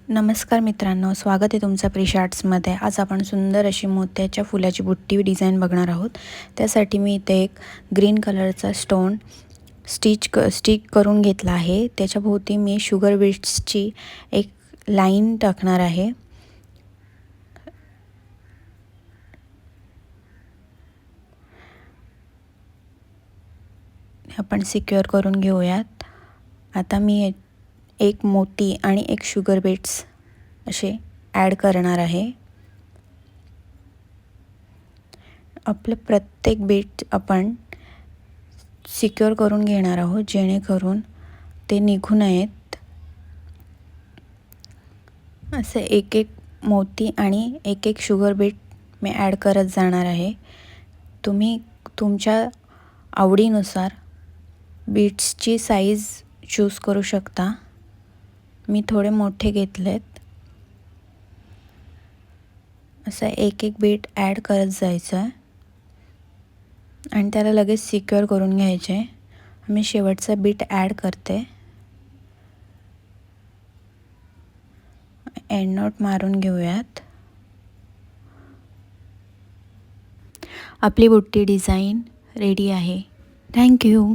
नमस्कार मित्रांनो, स्वागत आहे तुमचं प्रिशा आर्ट्समध्ये। आज आपण सुंदर अशी मोत्याच्या फुलाची बुट्टी डिझाईन बघणार आहोत। त्यासाठी मी इथे एक ग्रीन कलरचा स्टोन स्टिक करून घेतला आहे। त्याच्या भोवती मी शुगर बीट्सची एक लाईन टाकणार आहे। आपण सिक्युअर करून घेऊयात। आता मी एक मोती आणि एक शुगर बीट्स असे ॲड करणार आहे। आपलं प्रत्येक बीट आपण सिक्युअर करून घेणार आहोत, जेणेकरून ते निघू नयेत। असे एक एक मोती आणि एक एक शुगर बीट मी ॲड करत जाणार आहे। तुम्ही तुमच्या आवडीनुसार बीट्सची साईज चूज करू शकता। मी थोडे मोठे घेतलेत। असं एक एक बीट ॲड करत जायचं आहे आणि त्याला लगेच सिक्युअर करून घ्यायचे। मी शेवटचा बीट ॲड करते। एंड नॉट मारून घेऊयात। आपली बुट्टी डिझाईन रेडी आहे। थँक्यू।